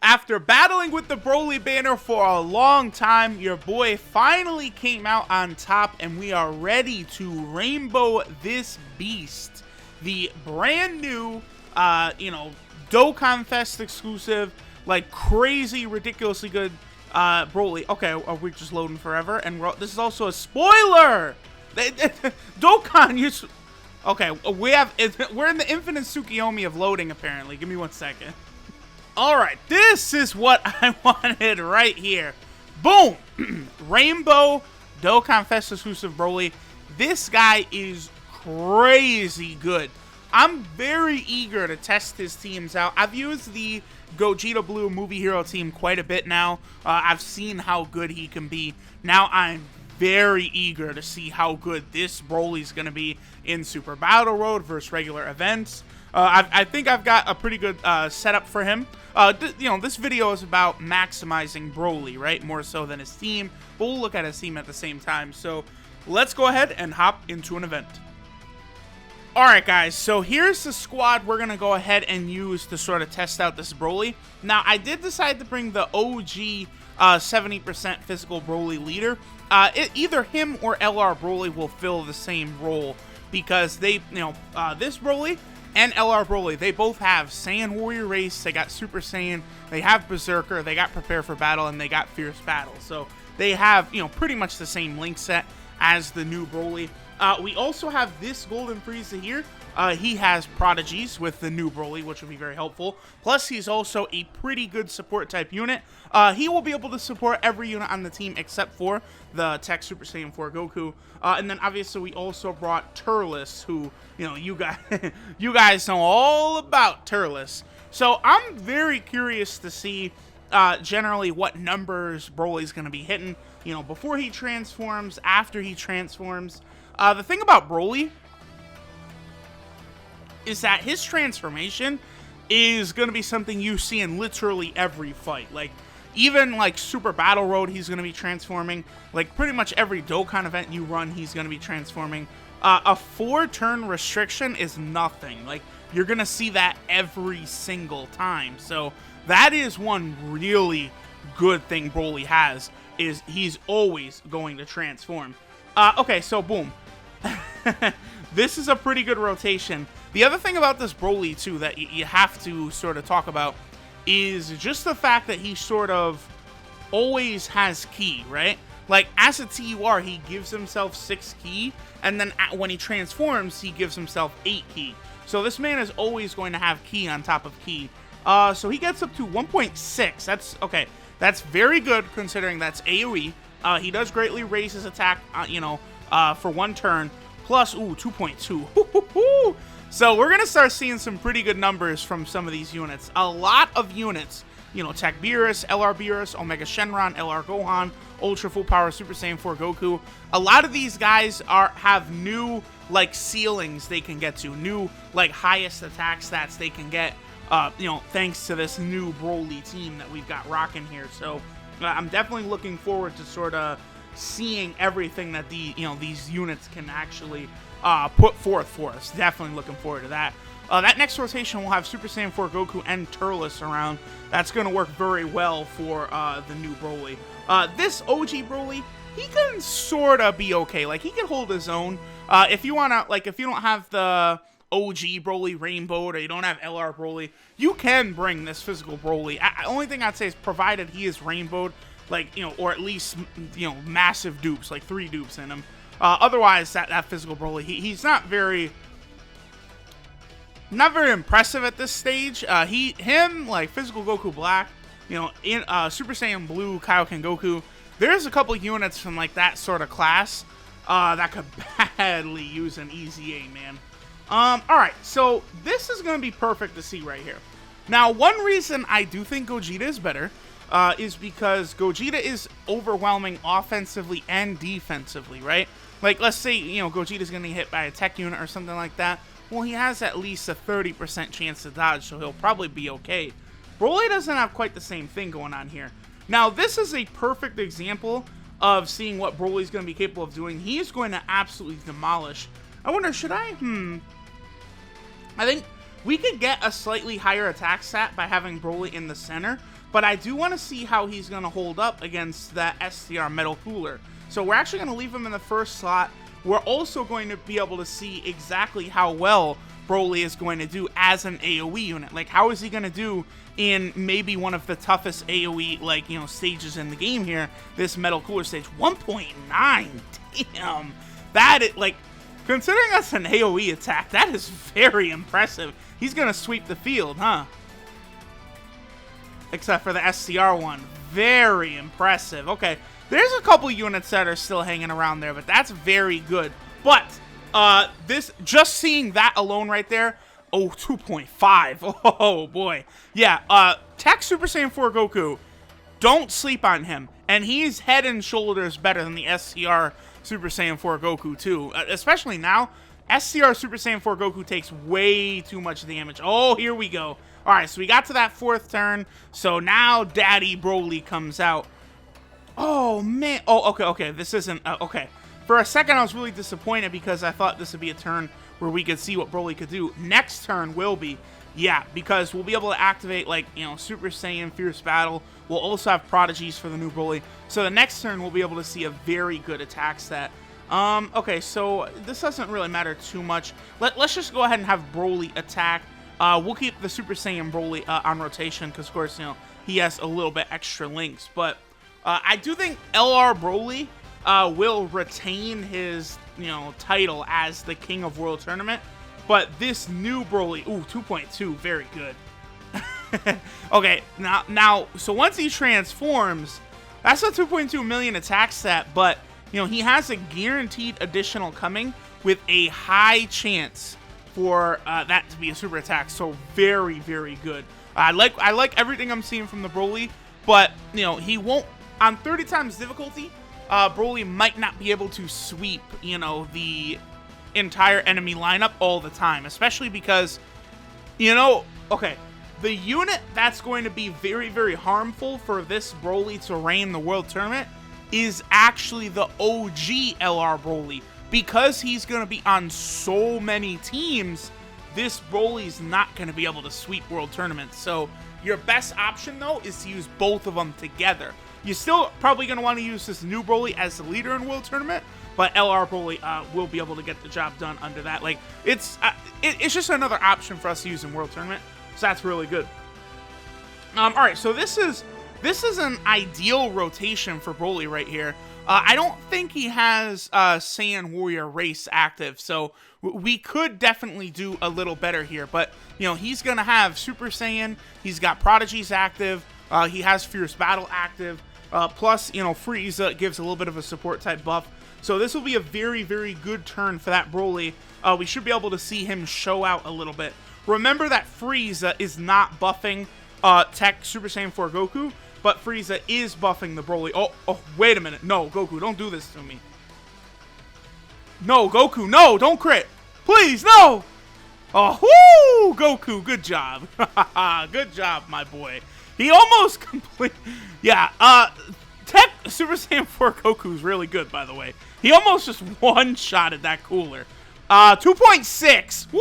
after battling with the Broly banner for a long time, your boy finally came out on top, and we are ready to rainbow this beast. The brand new, Dokkan Fest exclusive, like crazy, ridiculously good Broly. Okay, are we just loading forever? And this is also a spoiler! Dokkan, okay, we're in the infinite Tsukiyomi of loading, apparently. Give me 1 second. Alright, this is what I wanted right here. Boom! Rainbow Dokkan Fest exclusive Broly. This guy is crazy good. I'm very eager to test his teams out. I've used the Gogeta Blue Movie Hero team quite a bit now. I've seen how good he can be. Now I'm very eager to see how good this Broly's going to be in Super Battle Road versus regular events. I think I've got a pretty good setup for him. This video is about maximizing Broly, right? More so than his team, but we'll look at his team at the same time. So let's go ahead and hop into an event. Alright guys, so here's the squad we're going to go ahead and use to sort of test out this Broly. Now, I did decide to bring the OG 70% physical Broly leader. Either him or LR Broly will fill the same role because they, this Broly and LR Broly, they both have Saiyan Warrior Race, they got Super Saiyan, they have Berserker, they got Prepare for Battle, and they got Fierce Battle. So they have, pretty much the same link set as the new Broly. We also have this Golden Frieza here. He has Prodigies with the new Broly, which will be very helpful. Plus, he's also a pretty good support type unit. He will be able to support every unit on the team except for the Tech Super Saiyan 4 Goku. And then, obviously, we also brought Turles, who, you guys know all about Turles. So, I'm very curious to see generally what numbers Broly's going to be hitting, before he transforms, after he transforms. The thing about Broly is that his transformation is going to be something you see in literally every fight. Like, even like Super Battle Road, he's going to be transforming. Like, pretty much every Dokkan event you run, he's going to be transforming. A 4-turn restriction is nothing. Like, you're going to see that every single time. So, that is one really good thing Broly has, is he's always going to transform. Okay, so boom. This is a pretty good rotation. The other thing about this Broly, too, that you have to sort of talk about is just the fact that he sort of always has ki, right? Like, as a TUR, he gives himself 6 ki, and then when he transforms, he gives himself 8 ki. So this man is always going to have ki on top of ki. So he gets up to 1.6. That's, okay, that's very good considering that's AoE. He does greatly raise his attack, for 1 turn. Plus, 2.2. So we're going to start seeing some pretty good numbers from some of these units. A lot of units, Tech Beerus, LR Beerus, Omega Shenron, LR Gohan, Ultra Full Power Super Saiyan 4 Goku. A lot of these guys have new, like, ceilings they can get to. New, like, highest attack stats they can get, thanks to this new Broly team that we've got rocking here. So I'm definitely looking forward to sort of seeing everything that these units can actually put forth for us. Definitely looking forward to that. That next rotation will have Super Saiyan 4 Goku and Turles around. That's going to work very well for the new Broly. This OG Broly, he can sort of be okay. Like, he can hold his own. If you want to, like, if you don't have the OG Broly rainbowed or you don't have LR Broly, you can bring this physical Broly. Only thing I'd say is provided he is rainbowed, like, or at least, massive dupes, like 3 dupes in him. Otherwise, that physical Broly, he's not very impressive at this stage. Like, physical Goku Black, in Super Saiyan Blue Kaioken Goku, there's a couple units from, like, that sort of class that could badly use an easy A, man. Alright, so this is going to be perfect to see right here. Now, one reason I do think Gogeta is better is because Gogeta is overwhelming offensively and defensively, right? Like, let's say, Gogeta's going to get hit by a tech unit or something like that. Well, he has at least a 30% chance to dodge, so he'll probably be okay. Broly doesn't have quite the same thing going on here. Now, this is a perfect example of seeing what Broly's going to be capable of doing. He's going to absolutely demolish. I wonder, should I? I think we could get a slightly higher attack stat by having Broly in the center, but I do want to see how he's going to hold up against that STR Metal Cooler. So we're actually going to leave him in the first slot. We're also going to be able to see exactly how well Broly is going to do as an AoE unit. Like, how is he going to do in maybe one of the toughest AoE, like, you know, stages in the game here, this Metal Cooler stage. 1.9, damn. That is, like, considering that's an AoE attack, that is very impressive. He's going to sweep the field, huh? Except for the SCR one. Very impressive. Okay, there's a couple units that are still hanging around there, but that's very good. But this, just seeing that alone right there, oh, 2.5. Oh, boy. Yeah, Tech Super Saiyan 4 Goku, don't sleep on him. And he's head and shoulders better than the SCR Super Saiyan 4 Goku, too. Especially now, SCR Super Saiyan 4 Goku takes way too much damage. Oh, here we go. All right, so we got to that fourth turn. So now Daddy Broly comes out. Oh, man. Oh, okay. This isn't... okay. For a second, I was really disappointed because I thought this would be a turn where we could see what Broly could do. Next turn will be, yeah, because we'll be able to activate, like, you know, Super Saiyan, Fierce Battle. We'll also have Prodigies for the new Broly. So the next turn, we'll be able to see a very good attack stat. Okay, so this doesn't really matter too much. Let's just go ahead and have Broly attack. We'll keep the Super Saiyan Broly on rotation because, of course, you know, he has a little bit extra links. But I do think LR Broly will retain his, you know, title as the King of World Tournament. But this new Broly, ooh, 2.2, very good. Okay, now, so once he transforms, that's a 2.2 million attack stat, but, you know, he has a guaranteed additional coming with a high chance for that to be a super attack. So very, very good. I like everything I'm seeing from the Broly, but, you know, he won't, on 30 times difficulty, Broly might not be able to sweep, you know, the entire enemy lineup all the time, especially because, you know, okay, the unit that's going to be very, very harmful for this Broly to reign the World Tournament is actually the OG LR Broly. Because he's going to be on so many teams, this Broly's not going to be able to sweep World Tournaments. So your best option, though, is to use both of them together. You're still probably going to want to use this new Broly as the leader in World Tournament, but LR Broly will be able to get the job done under that. Like, it's just another option for us to use in World Tournament, so that's really good. All right, so this is an ideal rotation for Broly right here. I don't think he has Saiyan Warrior Race active, so we could definitely do a little better here. But, you know, he's going to have Super Saiyan, he's got Prodigies active, he has Fierce Battle active, plus, you know, Frieza gives a little bit of a support type buff. So this will be a very, very good turn for that Broly. We should be able to see him show out a little bit. Remember that Frieza is not buffing Tech Super Saiyan 4 Goku, but Frieza is buffing the Broly. Oh, wait a minute. No, Goku, don't do this to me. No, Goku, no, don't crit. Please, no. Oh, whoo, Goku, good job. Good job, my boy. He almost complete. Yeah, Tech Super Saiyan 4 Goku's really good, by the way. He almost just one-shotted that cooler. 2.6.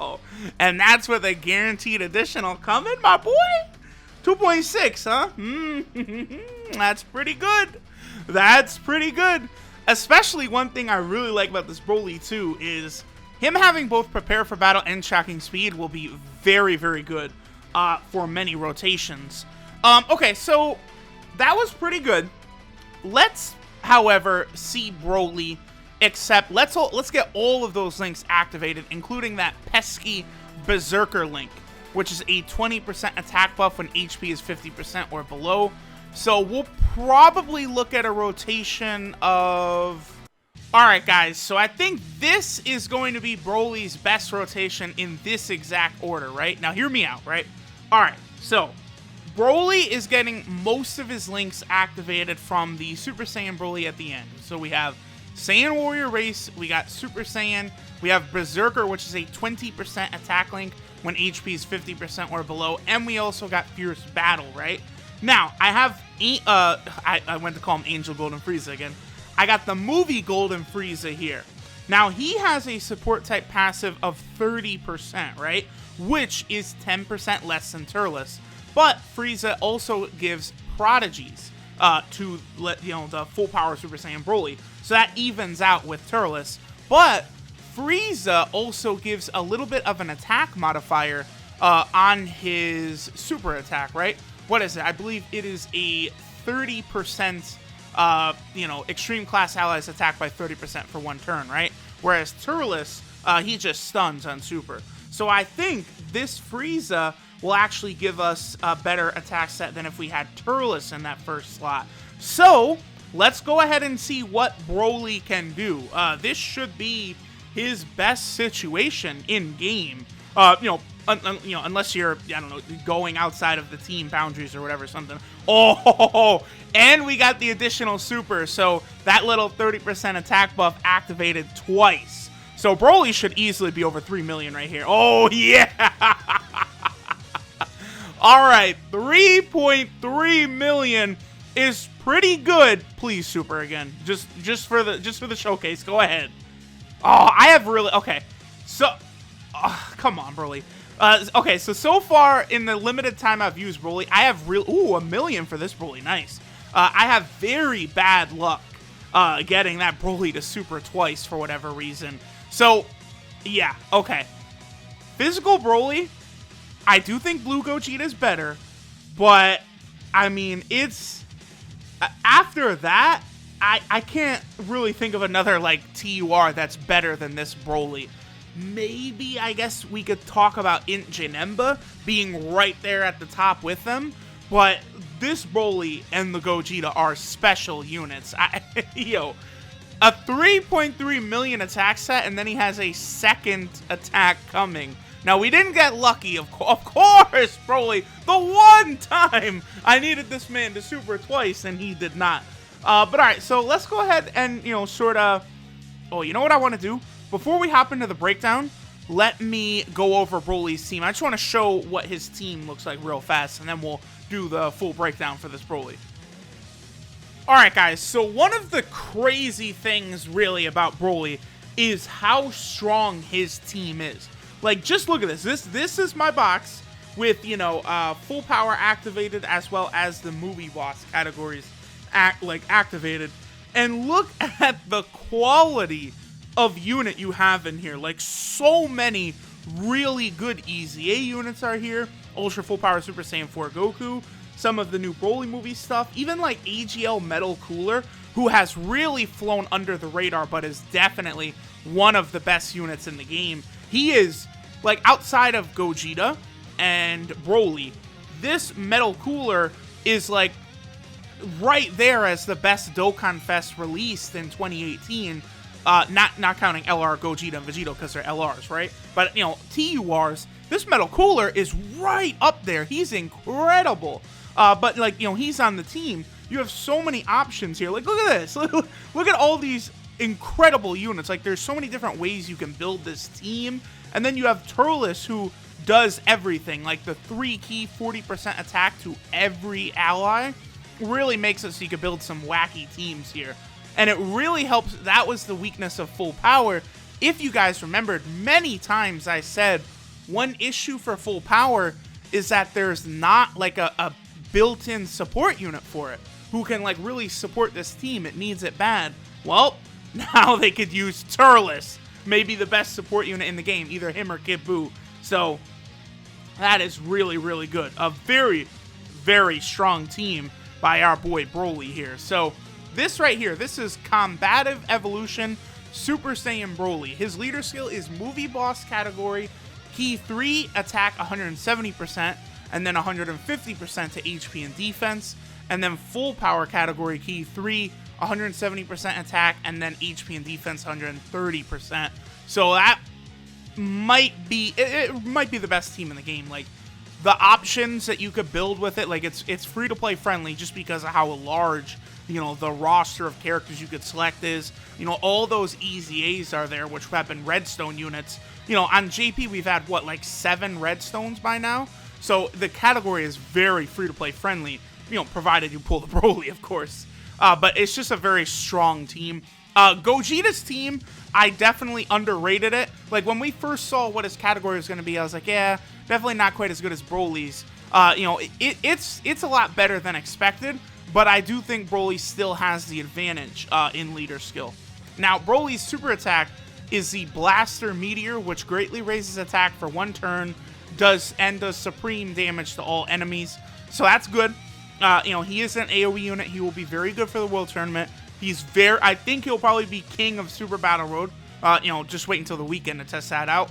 Woo! And that's with a guaranteed additional coming, my boy. 2.6, huh? That's pretty good. That's pretty good. Especially one thing I really like about this Broly, too, is him having both Prepare for Battle and Tracking Speed will be very, very good for many rotations. Okay, so that was pretty good. Let's, however, see Broly, except let's get all of those links activated, including that pesky Berserker link, which is a 20% attack buff when HP is 50% or below. So we'll probably look at a rotation of... Alright guys, so I think this is going to be Broly's best rotation in this exact order, right? Now hear me out, right? Alright, so Broly is getting most of his links activated from the Super Saiyan Broly at the end. So we have Saiyan Warrior Race, we got Super Saiyan, we have Berserker, which is a 20% attack link when HP is 50% or below, and we also got Fierce Battle, right? Now, I have, I went to call him Angel Golden Frieza again. I got the movie Golden Frieza here. Now, he has a support type passive of 30%, right? Which is 10% less than Turles. But Frieza also gives prodigies to the full power Super Saiyan Broly. So that evens out with Turles. But Frieza also gives a little bit of an attack modifier on his super attack, right? What is it? I believe it is a 30%, extreme class allies attack by 30% for one turn, right? Whereas Turles, he just stuns on super. So I think this Frieza will actually give us a better attack set than if we had Turles in that first slot. So let's go ahead and see what Broly can do. This should be his best situation in game. Unless you're, I don't know, going outside of the team boundaries or whatever, something. Oh, and we got the additional super, so that little 30% attack buff activated twice. So Broly should easily be over 3 million right here. Oh, yeah! All right, 3.3 million is pretty good. Please super again, just for the showcase. Go ahead. Oh, I have really okay. So, come on, Broly. Okay, so far in the limited time I've used Broly, I have $1 million for this Broly. Nice. I have very bad luck getting that Broly to super twice for whatever reason. So, yeah, okay. Physical Broly, I do think Blue Gogeta is better, but I mean, it's after that, I can't really think of another like TUR that's better than this Broly. Maybe, I guess we could talk about Int Janemba being right there at the top with them, but this Broly and the Gogeta are special units. A 3.3 million attack set, and then he has a second attack coming. Now, we didn't get lucky, of course, Broly. The one time I needed this man to super twice, and he did not. But alright, so let's go ahead and, sort of... Oh, you know what I want to do? Before we hop into the breakdown, let me go over Broly's team. I just want to show what his team looks like real fast, and then we'll do the full breakdown for this Broly. Alright, guys, so one of the crazy things, really, about Broly is how strong his team is. Like, just look at this. This is my box with, full power activated as well as the movie boss categories activated. And look at the quality of unit you have in here. Like, so many really good EZA units are here. Ultra Full Power Super Saiyan 4 Goku. Some of the new Broly movie stuff. Even like AGL Metal Cooler, who has really flown under the radar, but is definitely one of the best units in the game. He is, like, outside of Gogeta and Broly, this Metal Cooler is, like, right there as the best Dokkan Fest released in 2018. Not counting LR, Gogeta, and Vegito because they're LRs, right? But, TURs, this Metal Cooler is right up there. He's incredible. But, like, he's on the team. You have so many options here. Like, look at this. Look at all these incredible units. Like, there's so many different ways you can build this team. And then you have Turles, who does everything. Like, the 3-key 40% attack to every ally really makes it so you can build some wacky teams here. And it really helps. That was the weakness of full power. If you guys remembered, many times I said one issue for full power is that there's not like a built-in support unit for it who can like really support this team. It needs it bad. Well, now they could use Turles, maybe the best support unit in the game, either him or Kid Buu. So that is really, really good. A very, very strong team by our boy Broly here. So this right here, this is Combative Evolution Super Saiyan Broly. His leader skill is Movie Boss category, Key 3, attack 170%, and then 150% to HP and defense. And then full power category, Key 3, 170% attack, and then HP and defense 130%. So that might be, it might be the best team in the game. Like, the options that you could build with it, like, it's free to play friendly just because of how large, the roster of characters you could select is. All those EZAs are there, which have been redstone units. On JP, we've had, what, like 7 redstones by now? So the category is very free to play friendly, provided you pull the Broly, of course. But it's just a very strong team. Gogeta's team, I definitely underrated it. Like, when we first saw what his category was going to be, I was like, yeah, definitely not quite as good as BROLY's. You know, it's a lot better than expected, but I do think BROLY still has the advantage in leader skill. Now, BROLY's super attack is the Blaster Meteor, which greatly raises attack for 1 turn, does supreme damage to all enemies. So that's good. You know, he is an AoE unit. He will be very good for the World Tournament. I think he'll probably be king of Super Battle Road. You know, just wait until the weekend to test that out.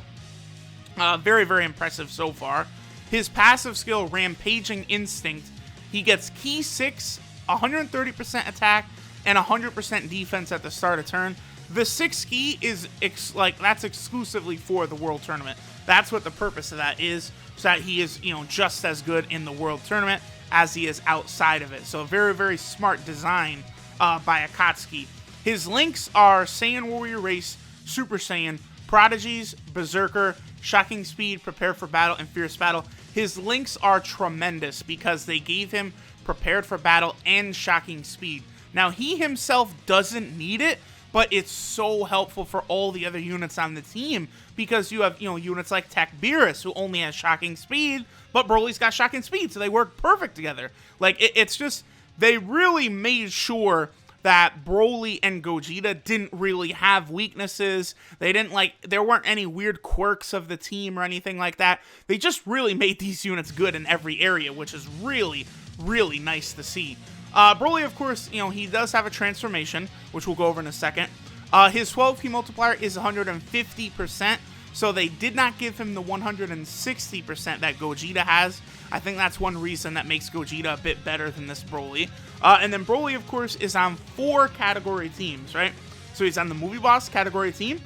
Very, very impressive so far. His passive skill, Rampaging Instinct, he gets Key 6, 130% attack, and 100% defense at the start of turn. The 6 key is, that's exclusively for the World Tournament. That's what the purpose of that is, so that he is, you know, just as good in the World Tournament as he is outside of it. So a very, very smart design by Akatsuki. His links are Saiyan Warrior Race, Super Saiyan, Prodigies, Berserker, Shocking Speed, Prepare for Battle, and Fierce Battle. His links are tremendous because they gave him Prepared for Battle and Shocking Speed. Now, he himself doesn't need it, but it's so helpful for all the other units on the team because you have, you know, units like Tech Beerus who only has Shocking Speed, but Broly's got Shocking Speed, so they work perfect together. Like, it's just, they really made sure that Broly and Gogeta didn't really have weaknesses. They didn't, there weren't any weird quirks of the team or anything like that. They just really made these units good in every area, which is really, really nice to see. Broly, of course, you know, he does have a transformation, which we'll go over in a second. His 12 key multiplier is 150%, so they did not give him the 160% that Gogeta has. I think that's one reason that makes Gogeta a bit better than this Broly. And then Broly, of course, is on 4 category teams, right? So he's on the Movie Boss category team,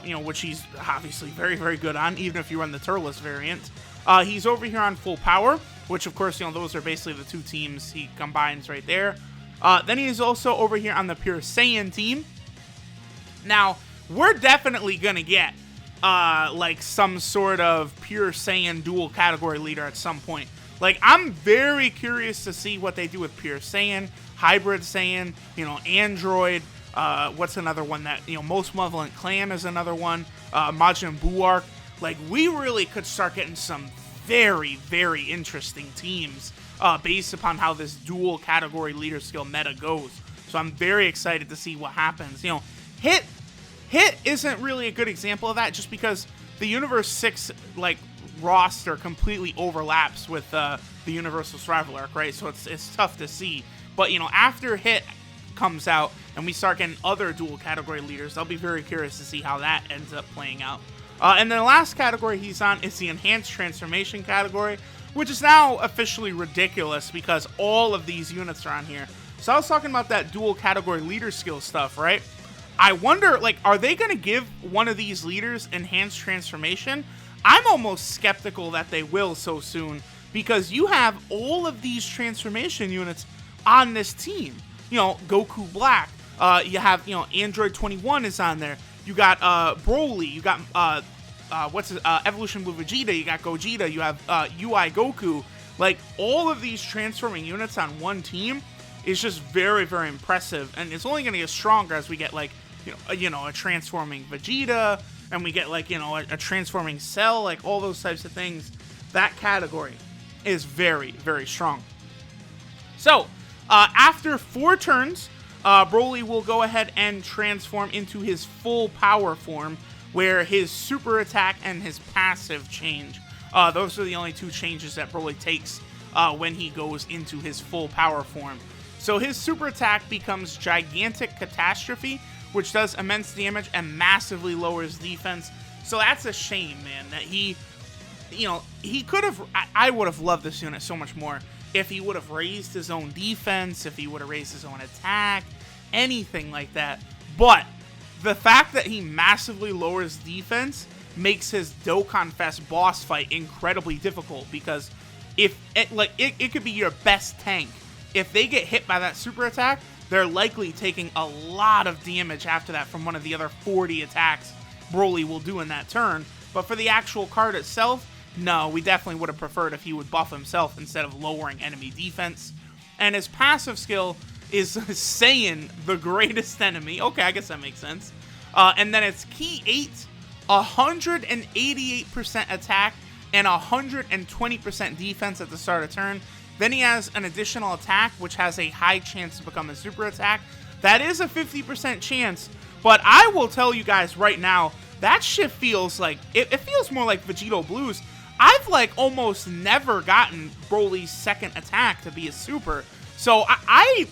you know, which he's obviously very, very good on, even if you run the Turles variant. He's over here on Full Power, which, of course, you know, those are basically the 2 teams he combines right there. Then he is also over here on the Pure Saiyan team. Now, we're definitely going to get, some sort of Pure Saiyan dual category leader at some point. Like, I'm very curious to see what they do with Pure Saiyan, Hybrid Saiyan, you know, Android. What's another one that, you know, Most Malevolent Clan is another one. Majin Buu Arc. Like, we really could start getting some very, very interesting teams based upon how this dual category leader skill meta goes. So I'm very excited to see what happens. You know, Hit isn't really a good example of that just because the Universe 6, roster completely overlaps with the Universal Survival Arc, right? So it's tough to see. But, you know, after Hit comes out and we start getting other dual category leaders, I'll be very curious to see how that ends up playing out. And then the last category he's on is the Enhanced Transformation category, which is now officially ridiculous because all of these units are on here. So I was talking about that dual category leader skill stuff, right? I wonder, are they going to give one of these leaders Enhanced Transformation? I'm almost skeptical that they will so soon because you have all of these transformation units on this team. You know, Goku Black. You have, you know, Android 21 is on there. You got Broly, you got Evolution Blue Vegeta, you got Gogeta, you have UI Goku. Like, all of these transforming units on one team is just very, very impressive, and it's only going to get stronger as we get, a transforming Vegeta, and we get, a transforming Cell, all those types of things. That category is very, very strong. So, after 4 turns, Broly will go ahead and transform into his full power form, where his super attack and his passive change. Those are the only 2 changes that Broly takes when he goes into his full power form. So his super attack becomes Gigantic Catastrophe, which does immense damage and massively lowers defense. So that's a shame, man, that he could have, I would have loved this unit so much more if he would have raised his own defense, if he would have raised his own attack, anything like that. But the fact that he massively lowers defense makes his Dokkan Fest boss fight incredibly difficult, because if it could be your best tank. If they get hit by that super attack, they're likely taking a lot of damage after that from one of the other 40 attacks Broly will do in that turn. But for the actual card itself, no, we definitely would have preferred if he would buff himself instead of lowering enemy defense. And his passive skill is Saiyan, the greatest enemy. Okay, I guess that makes sense. And then it's Key 8, 188% attack, and 120% defense at the start of turn. Then he has an additional attack, which has a high chance to become a super attack. That is a 50% chance, but I will tell you guys right now, that shit feels like, it feels more like Vegito Blues. I've like almost never gotten Broly's second attack to be a super. So I'm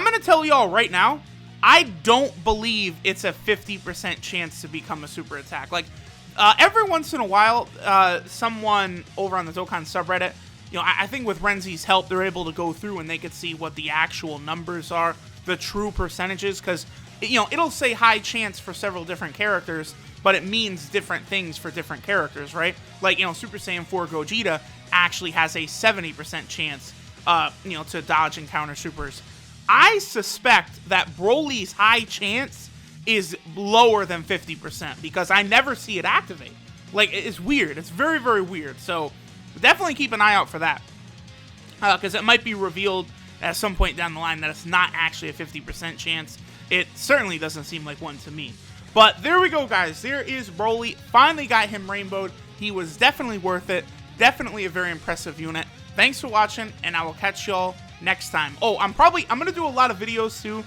going to tell y'all right now, I don't believe it's a 50% chance to become a super attack. Like, every once in a while, someone over on the Dokkan subreddit, you know, I think with Renzi's help, they're able to go through and they could see what the actual numbers are, the true percentages, because, you know, it'll say high chance for several different characters, but it means different things for different characters, right? Like, you know, Super Saiyan 4 Gogeta actually has a 70% chance, you know, to dodge and counter supers. I suspect that Broly's high chance is lower than 50% because I never see it activate. Like, it's weird. It's very, very weird. So definitely keep an eye out for that, because it might be revealed at some point down the line that it's not actually a 50% chance. It certainly doesn't seem like one to me. But there we go, guys. There is Broly. Finally got him rainbowed. He was definitely worth it. Definitely a very impressive unit. Thanks for watching, and I will catch y'all next time. Oh, I'm going to do a lot of videos too,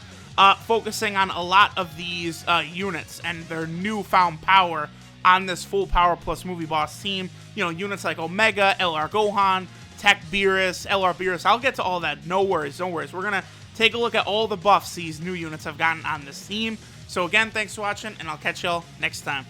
focusing on a lot of these units and their newfound power on this full power plus movie boss team. You know, units like Omega, LR Gohan, Tech Beerus, LR Beerus. I'll get to all that. No worries, no worries. We're going to take a look at all the buffs these new units have gotten on this team. So again, thanks for watching, and I'll catch y'all next time.